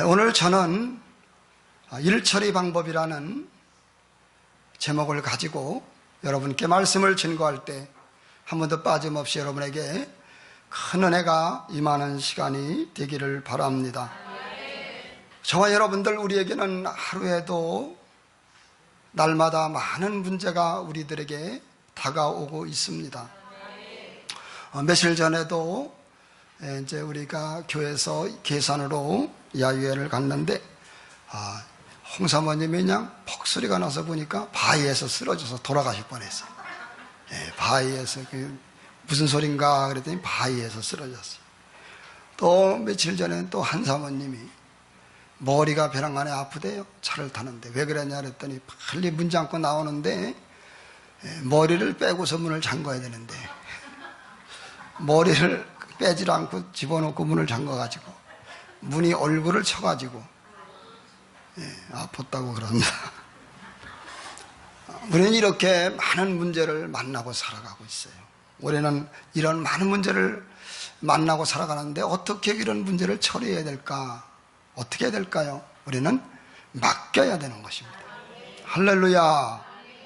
오늘 저는 일처리 방법이라는 제목을 가지고 여러분께 말씀을 증거할 때 한 번도 빠짐없이 여러분에게 큰 은혜가 임하는 시간이 되기를 바랍니다. 저와 여러분들, 우리에게는 하루에도 날마다 많은 문제가 우리들에게 다가오고 있습니다. 며칠 전에도 이제 우리가 교회에서 계산으로 야유회를 갔는데 홍사모님이 그냥 폭소리가 나서 보니까 바위에서 쓰러져서 돌아가실 뻔했어요. 바위에서 무슨 소린가 그랬더니 바위에서 쓰러졌어요. 또 며칠 전에는 또 한 사모님이 머리가 벼랑 안에 아프대요. 차를 타는데 왜 그랬냐 그랬더니 빨리 문 잠고 나오는데 머리를 빼고서 문을 잠가야 되는데 머리를 빼질 않고 집어넣고 문을 잠가가지고 문이 얼굴을 쳐가지고 아팠다고 그럽니다. 우리는 이렇게 많은 문제를 만나고 살아가고 있어요. 우리는 이런 많은 문제를 만나고 살아가는데 어떻게 이런 문제를 처리해야 될까? 어떻게 해야 될까요? 우리는 맡겨야 되는 것입니다. 할렐루야.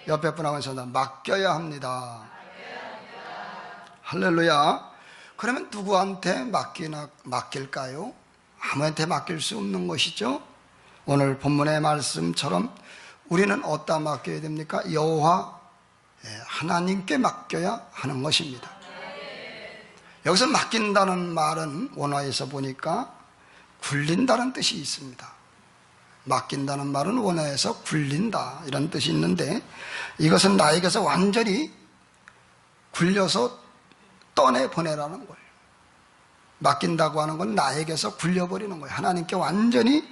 옆에 분하고 있습니다. 맡겨야 합니다. 할렐루야. 그러면 누구한테 맡길까요? 아무한테 맡길 수 없는 것이죠. 오늘 본문의 말씀처럼 우리는 어디다 맡겨야 됩니까? 여호와 하나님께 맡겨야 하는 것입니다. 여기서 맡긴다는 말은 원어에서 보니까 굴린다는 뜻이 있습니다. 맡긴다는 말은 원어에서 굴린다 이런 뜻이 있는데, 이것은 나에게서 완전히 굴려서 떠내보내라는 거예요. 맡긴다고 하는 건 나에게서 굴려버리는 거예요. 하나님께 완전히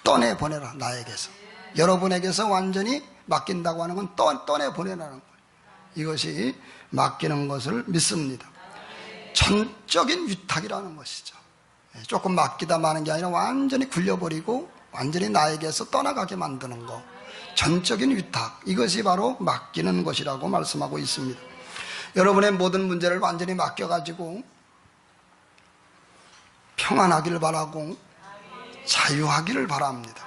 떠내보내라. 나에게서, 여러분에게서 완전히 맡긴다고 하는 건 떠내보내라는 거예요. 이것이 맡기는 것을 믿습니다. 전적인 위탁이라는 것이죠. 조금 맡기다 마는 게 아니라 완전히 굴려버리고 완전히 나에게서 떠나가게 만드는 것, 전적인 위탁, 이것이 바로 맡기는 것이라고 말씀하고 있습니다. 여러분의 모든 문제를 완전히 맡겨가지고 평안하기를 바라고 자유하기를 바랍니다.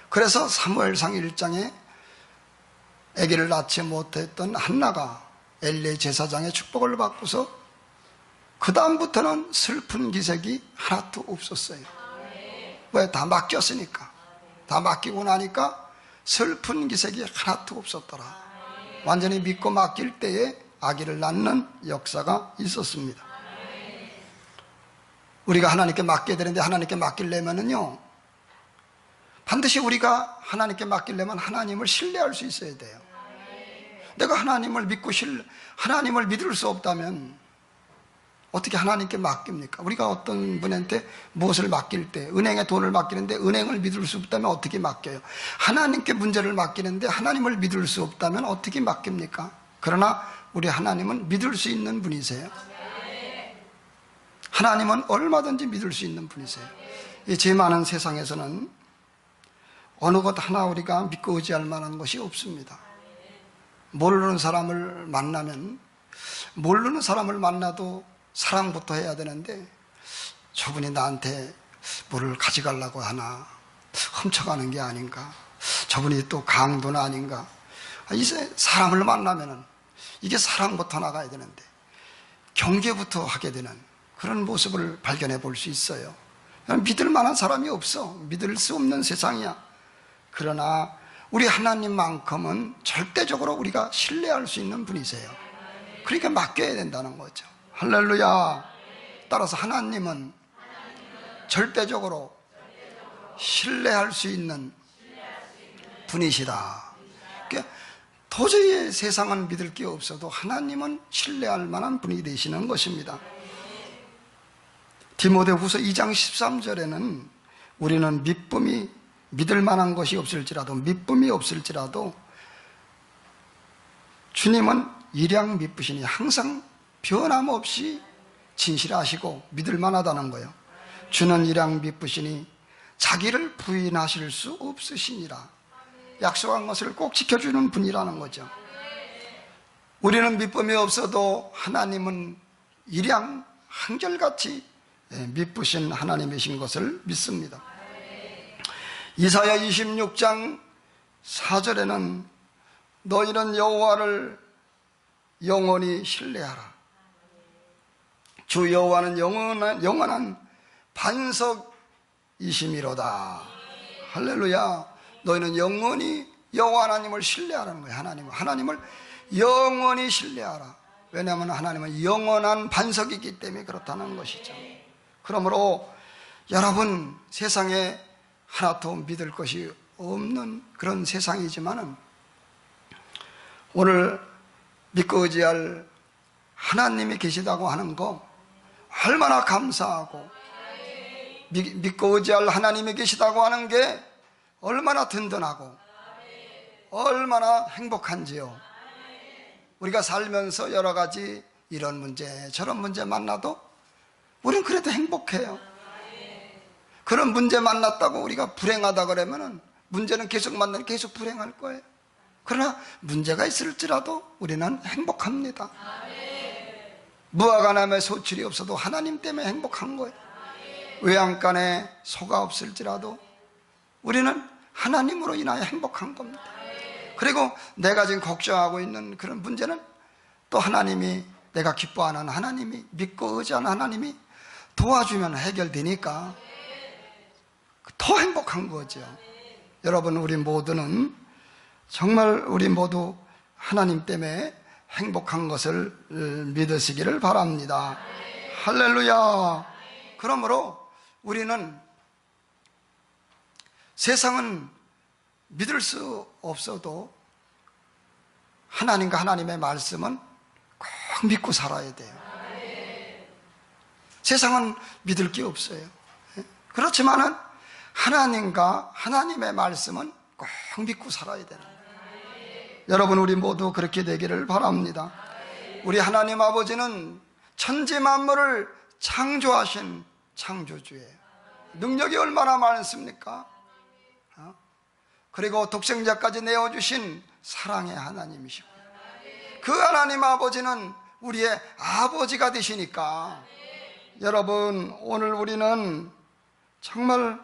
그래서 사무엘상 1장에 아기를 낳지 못했던 한나가 엘리 제사장의 축복을 받고서 그 다음부터는 슬픈 기색이 하나도 없었어요. 왜? 다 맡겼으니까. 다 맡기고 나니까 슬픈 기색이 하나도 없었더라. 완전히 믿고 맡길 때에 아기를 낳는 역사가 있었습니다. 우리가 하나님께 맡겨야 되는데, 하나님께 맡기려면은요, 반드시 우리가 하나님께 맡기려면 하나님을 신뢰할 수 있어야 돼요. 내가 하나님을 믿고 하나님을 믿을 수 없다면 어떻게 하나님께 맡깁니까? 우리가 어떤 분한테 무엇을 맡길 때, 은행에 돈을 맡기는데 은행을 믿을 수 없다면 어떻게 맡겨요? 하나님께 문제를 맡기는데 하나님을 믿을 수 없다면 어떻게 맡깁니까? 그러나 우리 하나님은 믿을 수 있는 분이세요. 하나님은 얼마든지 믿을 수 있는 분이세요. 이 죄 많은 세상에서는 어느 것 하나 우리가 믿고 의지할 만한 것이 없습니다. 모르는 사람을 만나도 사랑부터 해야 되는데, 저분이 나한테 뭐를 가져가려고 하나, 훔쳐가는 게 아닌가, 저분이 또 강도는 아닌가. 이제 사람을 만나면은 이게 사랑부터 나가야 되는데 경계부터 하게 되는 그런 모습을 발견해 볼 수 있어요. 믿을 만한 사람이 없어. 믿을 수 없는 세상이야. 그러나 우리 하나님만큼은 절대적으로 우리가 신뢰할 수 있는 분이세요. 그러니까 맡겨야 된다는 거죠. 할렐루야. 따라서 하나님은 절대적으로 신뢰할 수 있는 분이시다. 그러니까 도저히 세상은 믿을 게 없어도 하나님은 신뢰할 만한 분이 되시는 것입니다. 디모데후서 2장 13절에는 우리는 믿을 만한 것이 없을지라도, 믿음이 없을지라도 주님은 일양 믿으시니 항상 변함없이 진실하시고 믿을 만하다는 거예요. 주는 일양 믿으시니 자기를 부인하실 수 없으시니라. 약속한 것을 꼭 지켜주는 분이라는 거죠. 우리는 믿음이 없어도 하나님은 일양 한결같이 믿으신 하나님이신 것을 믿습니다. 이사야 26장 4절에는 너희는 여호와를 영원히 신뢰하라. 주 여호와는 영원한 반석이심이로다. 할렐루야. 너희는 영원히 여호와 하나님을 신뢰하라는 거예요. 하나님을 영원히 신뢰하라. 왜냐하면 하나님은 영원한 반석이기 때문에 그렇다는 것이죠. 그러므로 여러분, 세상에 하나도 믿을 것이 없는 그런 세상이지만은 오늘 믿고 의지할 하나님이 계시다고 하는 거 얼마나 감사하고, 믿고 의지할 하나님이 계시다고 하는 게 얼마나 든든하고 얼마나 행복한지요. 우리가 살면서 여러 가지 이런 문제 저런 문제 만나도 우리는 그래도 행복해요. 그런 문제 만났다고 우리가 불행하다 그러면은 문제는 계속 만나면 계속 불행할 거예요. 그러나 문제가 있을지라도 우리는 행복합니다. 무화과나무에 소출이 없어도 하나님 때문에 행복한 거예요. 외양간에 소가 없을지라도 우리는 하나님으로 인하여 행복한 겁니다. 그리고 내가 지금 걱정하고 있는 그런 문제는 또 하나님이, 내가 기뻐하는 하나님이, 믿고 의지하는 하나님이 도와주면 해결되니까 더 행복한 거죠. 여러분, 우리 모두는 정말 우리 모두 하나님 때문에 행복한 것을 믿으시기를 바랍니다. 할렐루야. 그러므로 우리는 세상은 믿을 수 없어도 하나님과 하나님의 말씀은 꼭 믿고 살아야 돼요. 세상은 믿을 게 없어요. 그렇지만은 하나님과 하나님의 말씀은 꼭 믿고 살아야 되는 거예요. 여러분, 우리 모두 그렇게 되기를 바랍니다. 우리 하나님 아버지는 천지 만물을 창조하신 창조주예요. 능력이 얼마나 많습니까? 그리고 독생자까지 내어주신 사랑의 하나님이시고, 그 하나님 아버지는 우리의 아버지가 되시니까 여러분, 오늘 우리는 정말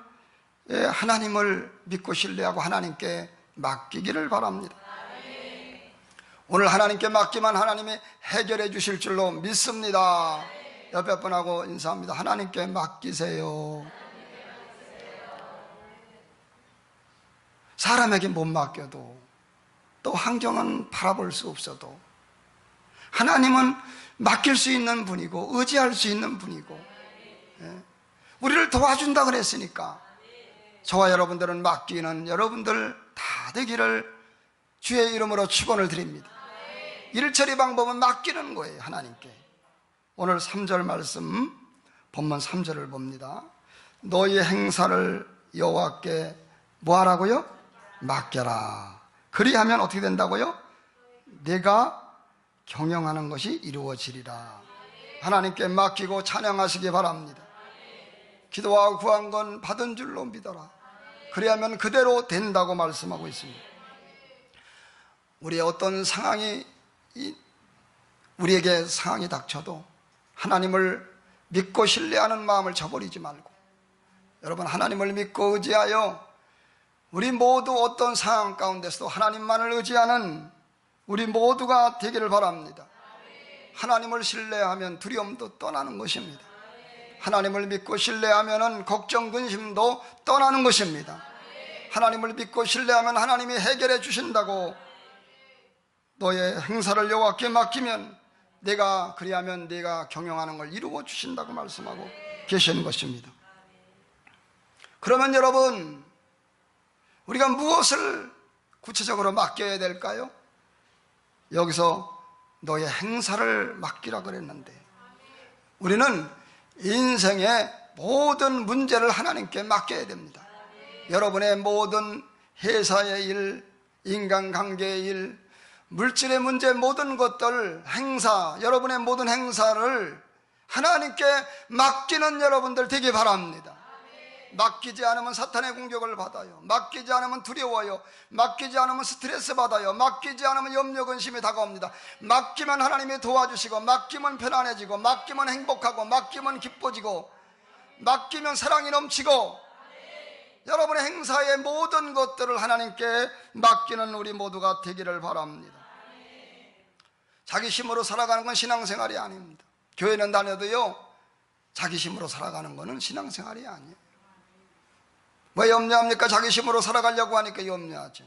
하나님을 믿고 신뢰하고 하나님께 맡기기를 바랍니다. 오늘 하나님께 맡기면 하나님이 해결해 주실 줄로 믿습니다. 옆에 분하고 인사합니다. 하나님께 맡기세요. 사람에게 못 맡겨도, 또 환경은 바라볼 수 없어도 하나님은 맡길 수 있는 분이고 의지할 수 있는 분이고, 우리를 도와준다 그랬으니까 저와 여러분들은 맡기는 여러분들 다 되기를 주의 이름으로 축원을 드립니다. 일처리 방법은 맡기는 거예요, 하나님께. 오늘 3절 말씀, 본문 3절을 봅니다. 너희의 행사를 여호와께 뭐 하라고요? 맡겨라. 그리하면 어떻게 된다고요? 내가 경영하는 것이 이루어지리라. 하나님께 맡기고 찬양하시기 바랍니다. 기도하고 구한 건 받은 줄로 믿어라. 그리하면 그대로 된다고 말씀하고 있습니다. 우리의 어떤 상황이, 우리에게 상황이 닥쳐도 하나님을 믿고 신뢰하는 마음을 저버리지 말고, 여러분, 하나님을 믿고 의지하여 우리 모두 어떤 상황 가운데서도 하나님만을 의지하는 우리 모두가 되기를 바랍니다. 하나님을 신뢰하면 두려움도 떠나는 것입니다. 하나님을 믿고 신뢰하면 걱정, 근심도 떠나는 것입니다. 하나님을 믿고 신뢰하면 하나님이 해결해 주신다고, 너의 행사를 여호와께 맡기면 그리하면 내가 경영하는 걸 이루어 주신다고 말씀하고 계시는 것입니다. 그러면 여러분, 우리가 무엇을 구체적으로 맡겨야 될까요? 여기서 너의 행사를 맡기라 그랬는데, 우리는 인생의 모든 문제를 하나님께 맡겨야 됩니다. 여러분의 모든 회사의 일, 인간관계의 일, 물질의 문제, 모든 것들, 행사, 여러분의 모든 행사를 하나님께 맡기는 여러분들 되기 바랍니다. 맡기지 않으면 사탄의 공격을 받아요. 맡기지 않으면 두려워요. 맡기지 않으면 스트레스 받아요. 맡기지 않으면 염려, 근심이 다가옵니다. 맡기면 하나님이 도와주시고, 맡기면 편안해지고, 맡기면 행복하고, 맡기면 기뻐지고, 맡기면 사랑이 넘치고, 여러분의 행사의 모든 것들을 하나님께 맡기는 우리 모두가 되기를 바랍니다. 자기 힘으로 살아가는 건 신앙생활이 아닙니다. 교회는 다녀도요, 자기 힘으로 살아가는 것은 신앙생활이 아니에요. 왜 염려합니까? 자기 힘으로 살아가려고 하니까 염려하죠.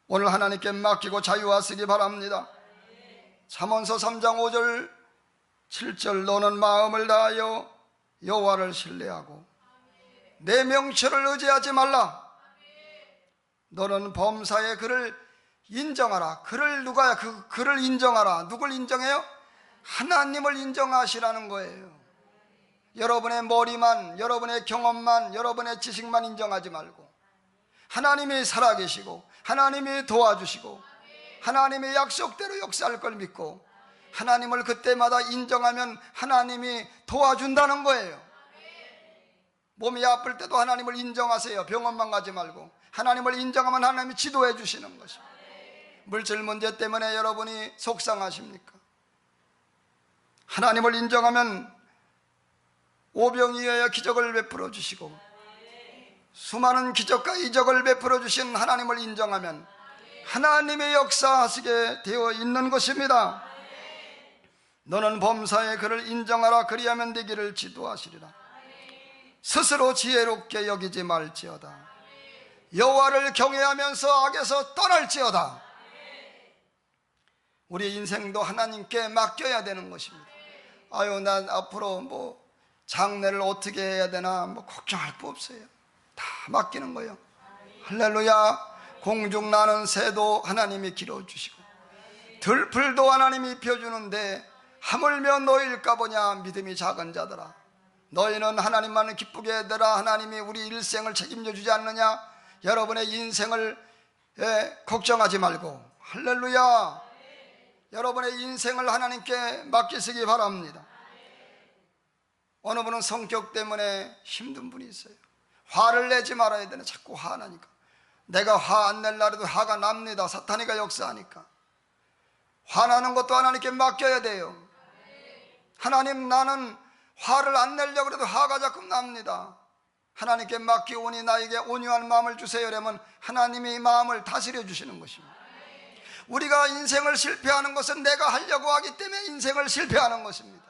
오늘 하나님께 맡기고 자유하시기 바랍니다. 잠언서 3장 5절 7절 너는 마음을 다하여 여호와를 신뢰하고 내 명철을 의지하지 말라. 너는 범사에 그를 인정하라. 그를 누가야? 그를 인정하라. 누굴 인정해요? 하나님을 인정하시라는 거예요. 여러분의 머리만, 여러분의 경험만, 여러분의 지식만 인정하지 말고 하나님이 살아계시고 하나님이 도와주시고 하나님의 약속대로 역사할 걸 믿고 하나님을 그때마다 인정하면 하나님이 도와준다는 거예요. 몸이 아플 때도 하나님을 인정하세요. 병원만 가지 말고 하나님을 인정하면 하나님이 지도해 주시는 것입니다. 물질 문제 때문에 여러분이 속상하십니까? 하나님을 인정하면 오병이어야 기적을 베풀어 주시고 수많은 기적과 이적을 베풀어 주신 하나님을 인정하면 하나님의 역사하시게 되어 있는 것입니다. 너는 범사에 그를 인정하라. 그리하면 되기를 지도하시리라. 스스로 지혜롭게 여기지 말지어다. 여호와를 경외하면서 악에서 떠날지어다. 우리 인생도 하나님께 맡겨야 되는 것입니다. 아유, 난 앞으로 장례를 어떻게 해야 되나 걱정할 거 없어요. 다 맡기는 거예요. 할렐루야. 공중 나는 새도 하나님이 길어주시고 들풀도 하나님이 펴주는데 하물며 너희일까 보냐. 믿음이 작은 자들아, 너희는 하나님만을 기쁘게 해더라. 하나님이 우리 일생을 책임져 주지 않느냐. 여러분의 인생을 걱정하지 말고, 할렐루야, 여러분의 인생을 하나님께 맡기시기 바랍니다. 어느 분은 성격 때문에 힘든 분이 있어요. 화를 내지 말아야 되네. 자꾸 화나니까. 내가 화 안 낼 날에도 화가 납니다. 사탄이가 역사하니까. 화나는 것도 하나님께 맡겨야 돼요. 하나님, 나는 화를 안 내려고 해도 화가 자꾸 납니다. 하나님께 맡기오니 나에게 온유한 마음을 주세요. 이러면 하나님이 이 마음을 다스려 주시는 것입니다. 우리가 인생을 실패하는 것은 내가 하려고 하기 때문에 인생을 실패하는 것입니다.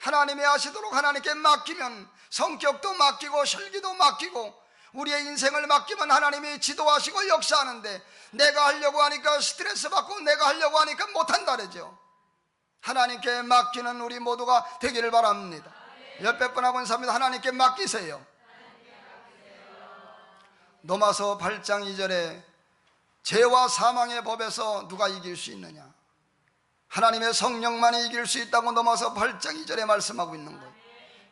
하나님이 하시도록 하나님께 맡기면 성격도 맡기고 실기도 맡기고 우리의 인생을 맡기면 하나님이 지도하시고 역사하는데 내가 하려고 하니까 스트레스 받고 내가 하려고 하니까 못한다 그러죠. 하나님께 맡기는 우리 모두가 되기를 바랍니다. 옆에 분하고 인사합니다. 하나님께 맡기세요. 로마서 8장 2절에 죄와 사망의 법에서 누가 이길 수 있느냐. 하나님의 성령만이 이길 수 있다고 로마서 8장 2절에 말씀하고 있는 거예요.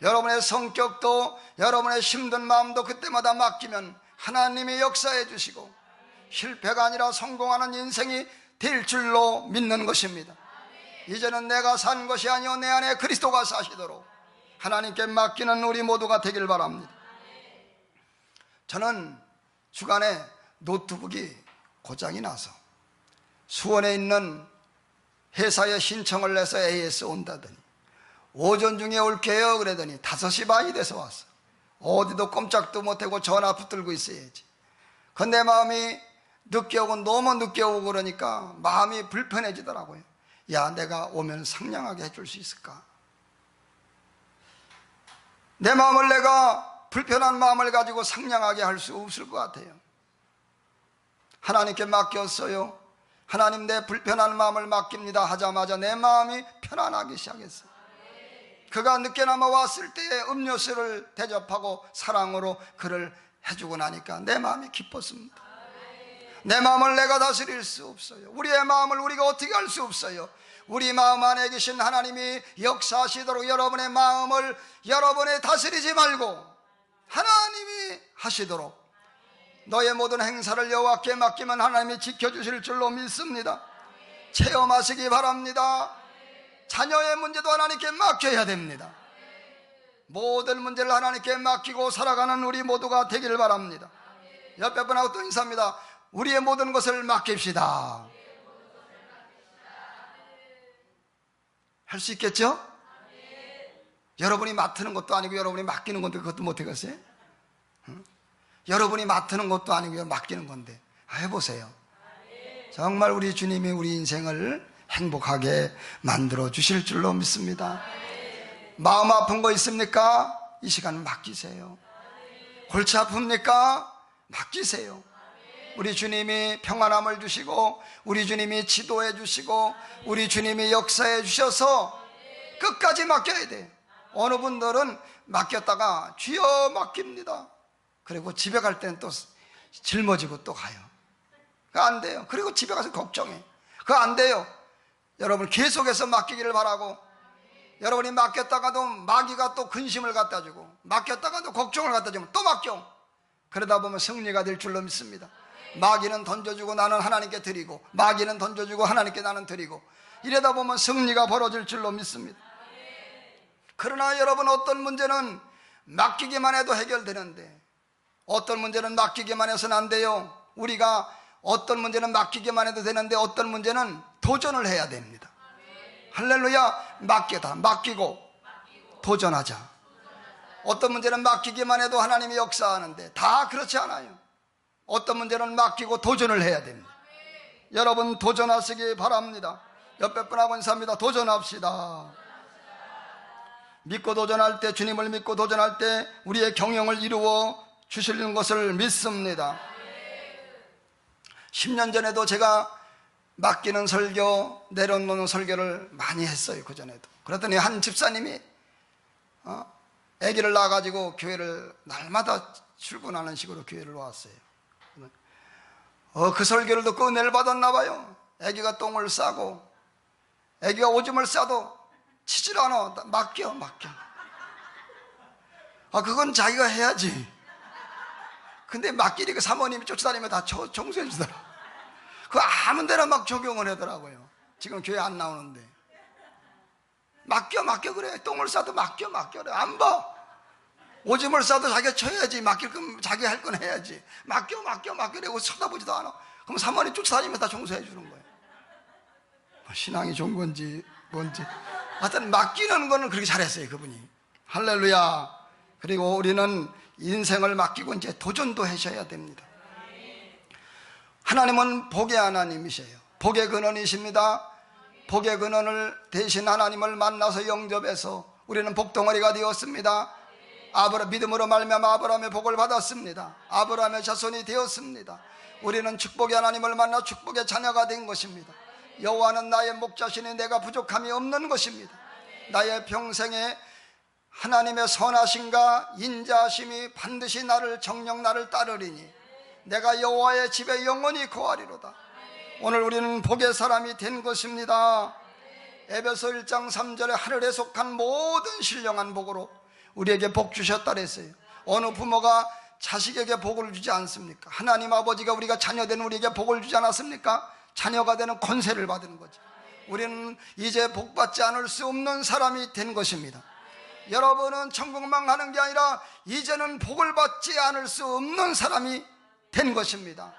여러분의 성격도 여러분의 힘든 마음도 그때마다 맡기면 하나님이 역사해 주시고 실패가 아니라 성공하는 인생이 될 줄로 믿는 것입니다. 이제는 내가 산 것이 아니요 내 안에 그리스도가 사시도록 하나님께 맡기는 우리 모두가 되길 바랍니다. 저는 주간에 노트북이 고장이 나서 수원에 있는 회사에 신청을 해서 AS 온다더니 오전 중에 올게요 그러더니 5시 반이 돼서 왔어. 어디도 꼼짝도 못하고 전화 붙들고 있어야지. 근데 내 마음이 늦게 오고 너무 늦게 오고 그러니까 마음이 불편해지더라고요. 야, 내가 오면 상냥하게 해줄 수 있을까? 내 마음을 내가 불편한 마음을 가지고 상냥하게 할 수 없을 것 같아요. 하나님께 맡겼어요. 하나님, 내 불편한 마음을 맡깁니다 하자마자 내 마음이 편안하기 시작했어요. 그가 늦게나마 왔을 때에 음료수를 대접하고 사랑으로 그를 해주고 나니까 내 마음이 기뻤습니다. 내 마음을 내가 다스릴 수 없어요. 우리의 마음을 우리가 어떻게 할 수 없어요. 우리 마음 안에 계신 하나님이 역사하시도록 여러분의 마음을 여러분이 다스리지 말고 하나님이 하시도록 너의 모든 행사를 여호와께 맡기면 하나님이 지켜주실 줄로 믿습니다. 체험하시기 바랍니다. 자녀의 문제도 하나님께 맡겨야 됩니다. 모든 문제를 하나님께 맡기고 살아가는 우리 모두가 되기를 바랍니다. 옆에 분하고 또 인사합니다. 우리의 모든 것을 맡깁시다. 할 수 있겠죠? 여러분이 맡는 것도 아니고 여러분이 맡기는 것도 그것도 못하겠어요? 여러분이 맡는 것도 아니고요, 맡기는 건데. 해보세요. 정말 우리 주님이 우리 인생을 행복하게 만들어 주실 줄로 믿습니다. 마음 아픈 거 있습니까? 이 시간 맡기세요. 골치 아픕니까? 맡기세요. 우리 주님이 평안함을 주시고, 우리 주님이 지도해 주시고, 우리 주님이 역사해 주셔서 끝까지 맡겨야 돼요. 어느 분들은 맡겼다가 주여 맡깁니다. 그리고 집에 갈 때는 또 짊어지고 또 가요. 그거 안 돼요. 그리고 집에 가서 걱정해. 그거 안 돼요. 여러분 계속해서 맡기기를 바라고, 여러분이 맡겼다가도 마귀가 또 근심을 갖다 주고, 맡겼다가도 걱정을 갖다 주면 또 맡겨. 그러다 보면 승리가 될 줄로 믿습니다. 마귀는 던져주고 나는 하나님께 드리고, 마귀는 던져주고 하나님께 나는 드리고, 이러다 보면 승리가 벌어질 줄로 믿습니다. 그러나 여러분, 어떤 문제는 맡기기만 해도 해결되는데 어떤 문제는 맡기기만 해서는 안 돼요. 우리가 어떤 문제는 맡기기만 해도 되는데 어떤 문제는 도전을 해야 됩니다. 할렐루야. 맡기고 도전하자. 어떤 문제는 맡기기만 해도 하나님이 역사하는데 다 그렇지 않아요. 어떤 문제는 맡기고 도전을 해야 됩니다. 여러분 도전하시기 바랍니다. 옆에 분하고 인사합니다. 도전합시다. 믿고 도전할 때, 주님을 믿고 도전할 때 우리의 경영을 이루어 주시는 것을 믿습니다. 10년 전에도 제가 맡기는 설교, 내려놓는 설교를 많이 했어요. 그전에도. 그랬더니 한 집사님이 아기를 낳아가지고 교회를 날마다 출근하는 식으로 교회를 왔어요. 그 설교를 듣고 은혜를 받았나 봐요. 아기가 똥을 싸고 아기가 오줌을 싸도 치질 않아. 맡겨. 그건 자기가 해야지. 근데 맡기니까 사모님이 쫓아다니면 다 청소해 주더라. 그거 아무 데나 막 적용을 하더라고요. 지금 교회 안 나오는데. 맡겨 그래. 똥을 싸도 맡겨 그래. 안 봐. 오줌을 싸도 자기가 쳐야지. 맡길 거면 자기가 할 건 해야지. 맡겨 그래. 쳐다보지도 않아. 그럼 사모님 쫓아다니면 다 청소해 주는 거예요. 신앙이 좋은 건지 뭔지 하여튼 맡기는 거는 그렇게 잘했어요. 그분이. 할렐루야. 그리고 우리는 인생을 맡기고 이제 도전도 하셔야 됩니다. 하나님은 복의 하나님이세요. 복의 근원이십니다. 복의 근원을 대신 하나님을 만나서 영접해서 우리는 복덩어리가 되었습니다. 믿음으로 말미암아 아브라함의 복을 받았습니다. 아브라함의 자손이 되었습니다. 우리는 축복의 하나님을 만나 축복의 자녀가 된 것입니다. 여호와는 나의 목자시니 내가 부족함이 없는 것입니다. 나의 평생에 하나님의 선하심과 인자하심이 반드시 정녕 나를 따르리니 내가 여호와의 집에 영원히 거하리로다. 오늘 우리는 복의 사람이 된 것입니다. 에베소 1장 3절에 하늘에 속한 모든 신령한 복으로 우리에게 복 주셨다 그랬어요. 어느 부모가 자식에게 복을 주지 않습니까? 하나님 아버지가 우리가 자녀된 우리에게 복을 주지 않았습니까? 자녀가 되는 권세를 받은 거죠. 우리는 이제 복받지 않을 수 없는 사람이 된 것입니다. 여러분은 천국만 가는 게 아니라 이제는 복을 받지 않을 수 없는 사람이 된 것입니다.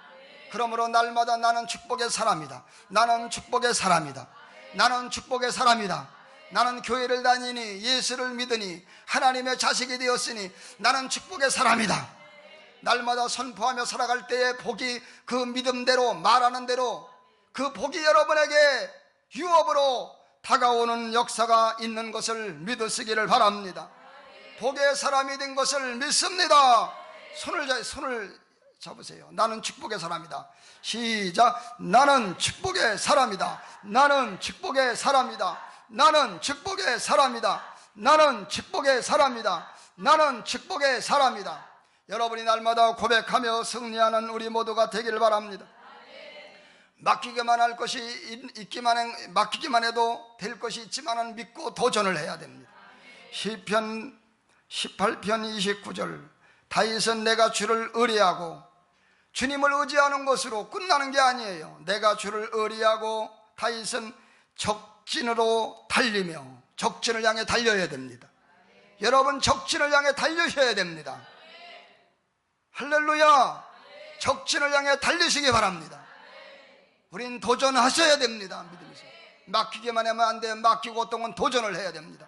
그러므로 날마다 나는 축복의 사람이다. 나는 축복의 사람이다. 나는 축복의 사람이다. 나는 교회를 다니니 예수를 믿으니 하나님의 자식이 되었으니 나는 축복의 사람이다. 날마다 선포하며 살아갈 때의 복이 그 믿음대로 말하는 대로 그 복이 여러분에게 유업으로 다가오는 역사가 있는 것을 믿으시기를 바랍니다. 복의 사람이 된 것을 믿습니다. 손을 잡으세요. 나는 축복의 사람이다. 시작. 나는 축복의 사람이다. 나는 축복의 사람이다. 나는 축복의 사람이다. 나는 축복의 사람이다. 나는 축복의 사람이다. 여러분이 날마다 고백하며 승리하는 우리 모두가 되기를 바랍니다. 맡기기만 할 것이 맡기기만 해도 될 것이 있지만은 믿고 도전을 해야 됩니다. 시편 18편 29절 다윗은 내가 주를 의뢰하고 주님을 의지하는 것으로 끝나는 게 아니에요. 내가 주를 의뢰하고 다윗은 적진으로 달리며 적진을 향해 달려야 됩니다. 여러분 적진을 향해 달리셔야 됩니다. 할렐루야. 적진을 향해 달리시기 바랍니다. 우린 도전하셔야 됩니다. 믿으면서 맡기기만 하면 안 돼요. 맡기고 어떤 건 도전을 해야 됩니다.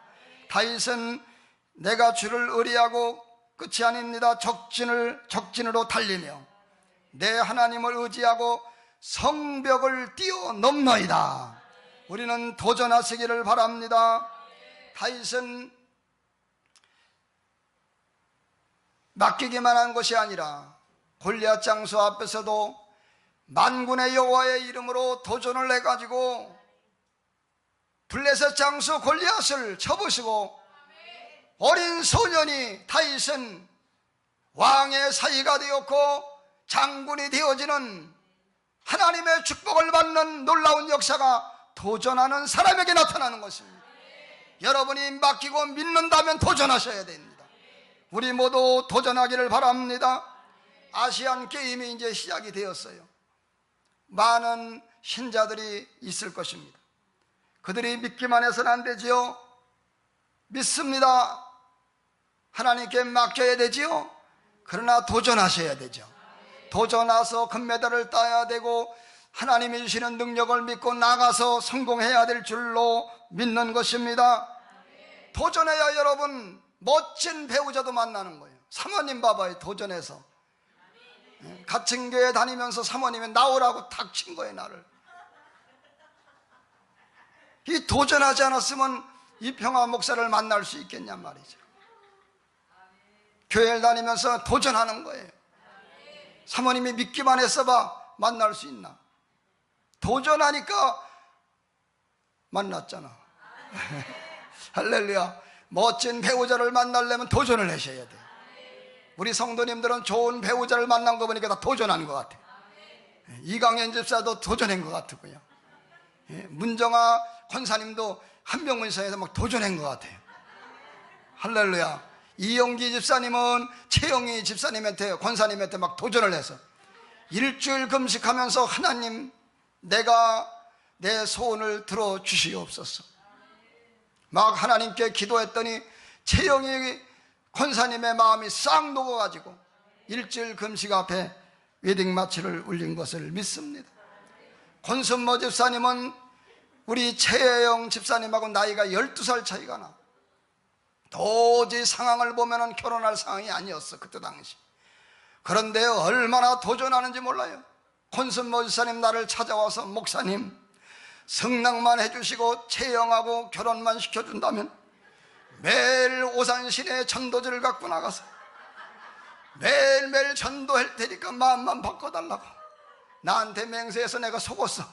다윗은 내가 주를 의뢰하고 끝이 아닙니다. 적진으로 달리며 내 하나님을 의지하고 성벽을 뛰어넘노이다. 우리는 도전하시기를 바랍니다. 다윗은 맡기기만 한 것이 아니라 골리앗 장수 앞에서도 만군의 여호와의 이름으로 도전을 해가지고 블레셋 장수 골리앗을 쳐부시고 어린 소년이 다윗은 왕의 사위가 되었고 장군이 되어지는 하나님의 축복을 받는 놀라운 역사가 도전하는 사람에게 나타나는 것입니다. 여러분이 맡기고 믿는다면 도전하셔야 됩니다. 우리 모두 도전하기를 바랍니다. 아시안 게임이 이제 시작이 되었어요. 많은 신자들이 있을 것입니다. 그들이 믿기만 해서는 안 되지요. 믿습니다. 하나님께 맡겨야 되지요. 그러나 도전하셔야 되죠. 도전해서 금메달을 따야 되고 하나님이 주시는 능력을 믿고 나가서 성공해야 될 줄로 믿는 것입니다. 도전해야 여러분 멋진 배우자도 만나는 거예요. 사모님 봐봐요. 도전해서 같은 교회 다니면서 사모님이 나오라고 탁 친 거예요. 나를. 이 도전하지 않았으면 이평화 목사를 만날 수 있겠냔 말이죠. 교회를 다니면서 도전하는 거예요. 사모님이 믿기만 했어봐 만날 수 있나? 도전하니까 만났잖아. 할렐루야. 멋진 배우자를 만나려면 도전을 하셔야 돼요. 우리 성도님들은 좋은 배우자를 만난 거 보니까 다 도전한 것 같아요. 이강현 집사도 도전한 것 같고요. 문정아 권사님도 한병문성에서 막 도전한 것 같아요. 할렐루야. 이용기 집사님은 최영희 집사님한테 권사님한테 막 도전을 해서 일주일 금식하면서 하나님 내가 내 소원을 들어주시옵소서 막 하나님께 기도했더니 최영희 권사님의 마음이 싹 녹아가지고 일주일 금식 앞에 웨딩마치를 울린 것을 믿습니다. 권순모 집사님은 우리 최혜영 집사님하고 나이가 12살 차이가 나. 도저히 상황을 보면 결혼할 상황이 아니었어 그때 당시. 그런데 얼마나 도전하는지 몰라요. 권순모 집사님 나를 찾아와서 목사님 성낙만 해주시고 채영하고 결혼만 시켜준다면 매일 오산시내 전도지를 갖고 나가서 매일매일 전도할 테니까 마음만 바꿔달라고 나한테 맹세해서 내가 속았어.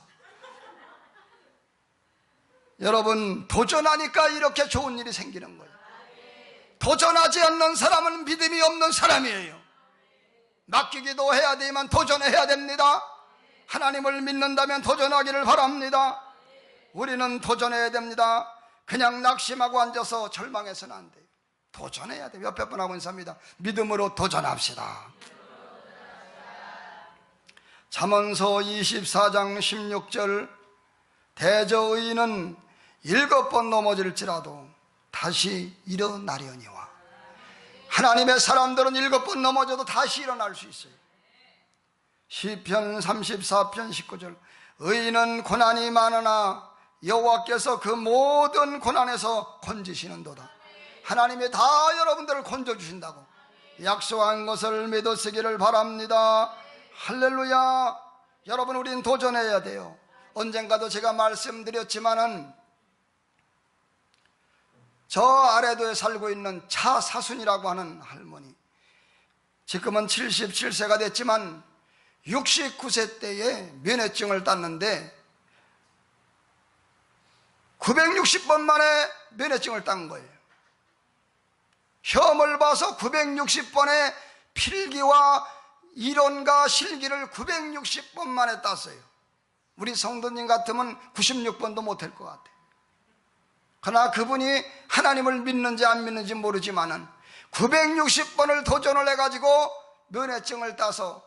여러분 도전하니까 이렇게 좋은 일이 생기는 거예요. 도전하지 않는 사람은 믿음이 없는 사람이에요. 맡기기도 해야 되지만 도전해야 됩니다. 하나님을 믿는다면 도전하기를 바랍니다. 우리는 도전해야 됩니다. 그냥 낙심하고 앉아서 절망해서는 안 돼요. 도전해야 돼요. 옆에 분하고 인사합니다. 믿음으로 도전합시다. 잠언서 24장 16절 대저의인은 7번 넘어질지라도 다시 일어나려니와. 하나님의 사람들은 7번 넘어져도 다시 일어날 수 있어요. 시편 34편 19절 의인은 고난이 많으나 여호와께서 그 모든 고난에서 건지시는도다. 하나님이 다 여러분들을 건져주신다고 약속한 것을 믿으시기를 바랍니다. 할렐루야. 여러분 우리는 도전해야 돼요. 언젠가도 제가 말씀드렸지만은 저 아래도에 살고 있는 차사순이라고 하는 할머니, 지금은 77세가 됐지만 69세 때에 면회증을 땄는데 960번 만에 면회증을 딴 거예요. 시험을 봐서 960번의 필기와 이론과 실기를 960번 만에 땄어요. 우리 성도님 같으면 96번도 못할 것 같아요. 그러나 그분이 하나님을 믿는지 안 믿는지 모르지만은 960번을 도전을 해가지고 면회증을 따서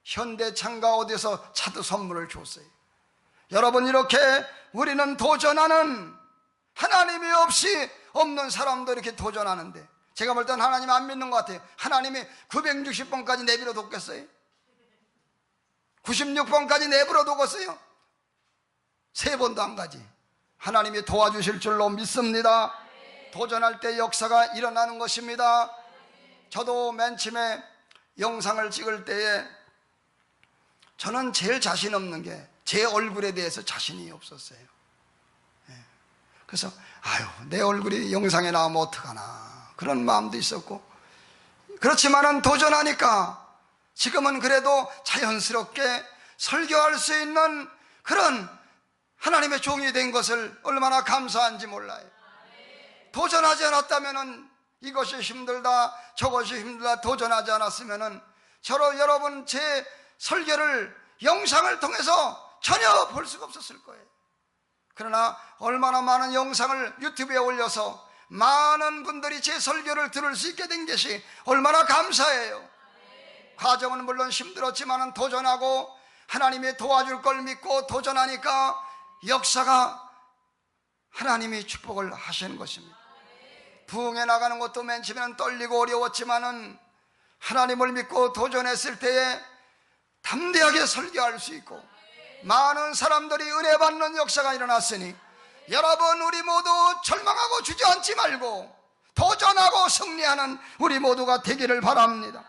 현대창가 어디서 차도 선물을 줬어요. 여러분 이렇게 우리는 도전하는, 하나님이 없이 없는 사람도 이렇게 도전하는데 제가 볼 땐 하나님 안 믿는 것 같아요. 하나님이 960번까지 내버려 뒀겠어요? 96번까지 내버려 뒀겠어요? 3번도 안 가지. 하나님이 도와주실 줄로 믿습니다. 도전할 때 역사가 일어나는 것입니다. 저도 맨 처음에 영상을 찍을 때에 저는 제일 자신 없는 게 제 얼굴에 대해서 자신이 없었어요. 그래서 아유, 내 얼굴이 영상에 나오면 어떡하나 그런 마음도 있었고, 그렇지만은 도전하니까 지금은 그래도 자연스럽게 설교할 수 있는 그런 하나님의 종이 된 것을 얼마나 감사한지 몰라요. 도전하지 않았다면은, 이것이 힘들다 저것이 힘들다 도전하지 않았으면은 여러분 제 설교를 영상을 통해서 전혀 볼 수가 없었을 거예요. 그러나 얼마나 많은 영상을 유튜브에 올려서 많은 분들이 제 설교를 들을 수 있게 된 것이 얼마나 감사해요. 과정은 물론 힘들었지만 도전하고 하나님이 도와줄 걸 믿고 도전하니까 역사가 하나님이 축복을 하시는 것입니다. 부흥해 나가는 것도 맨 처음에는 떨리고 어려웠지만은 하나님을 믿고 도전했을 때에 담대하게 설교할 수 있고 많은 사람들이 은혜 받는 역사가 일어났으니, 여러분 우리 모두 절망하고 주저앉지 말고 도전하고 승리하는 우리 모두가 되기를 바랍니다.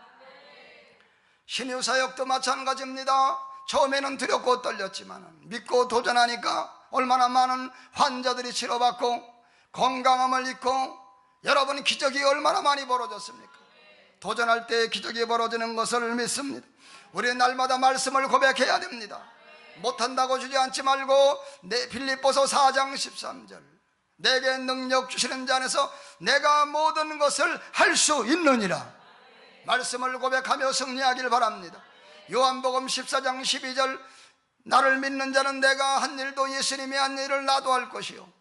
신유 사역도 마찬가지입니다. 처음에는 두렵고 떨렸지만 믿고 도전하니까 얼마나 많은 환자들이 치료받고 건강함을 입고, 여러분 기적이 얼마나 많이 벌어졌습니까? 도전할 때 기적이 벌어지는 것을 믿습니다. 우리는 날마다 말씀을 고백해야 됩니다. 못한다고 주저앉지 말고 빌립보서 4장 13절, 내게 능력 주시는 자 안에서 내가 모든 것을 할 수 있느니라 말씀을 고백하며 승리하길 바랍니다. 요한복음 14장 12절, 나를 믿는 자는 내가 한 일도 예수님이 한 일을 나도 할 것이요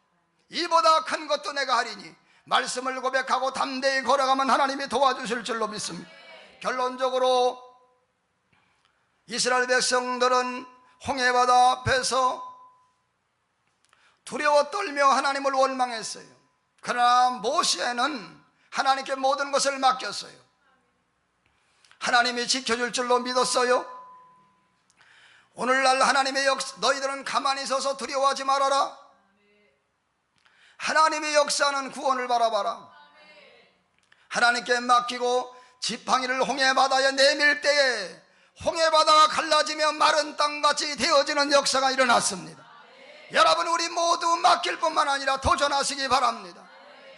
이보다 큰 것도 내가 하리니, 말씀을 고백하고 담대히 걸어가면 하나님이 도와주실 줄로 믿습니다. 결론적으로 이스라엘 백성들은 홍해바다 앞에서 두려워 떨며 하나님을 원망했어요. 그러나 모세는 하나님께 모든 것을 맡겼어요. 하나님이 지켜줄 줄로 믿었어요. 오늘날 하나님의 너희들은 가만히 서서 두려워하지 말아라. 하나님의 역사는 구원을 바라봐라. 하나님께 맡기고 지팡이를 홍해바다에 내밀 때에 홍해바다가 갈라지며 마른 땅같이 되어지는 역사가 일어났습니다. 여러분 우리 모두 맡길 뿐만 아니라 도전하시기 바랍니다.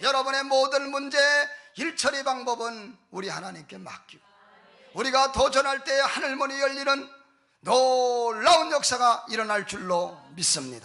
여러분의 모든 문제 일처리 방법은 우리 하나님께 맡기고, 우리가 도전할 때 하늘문이 열리는 놀라운 역사가 일어날 줄로 믿습니다.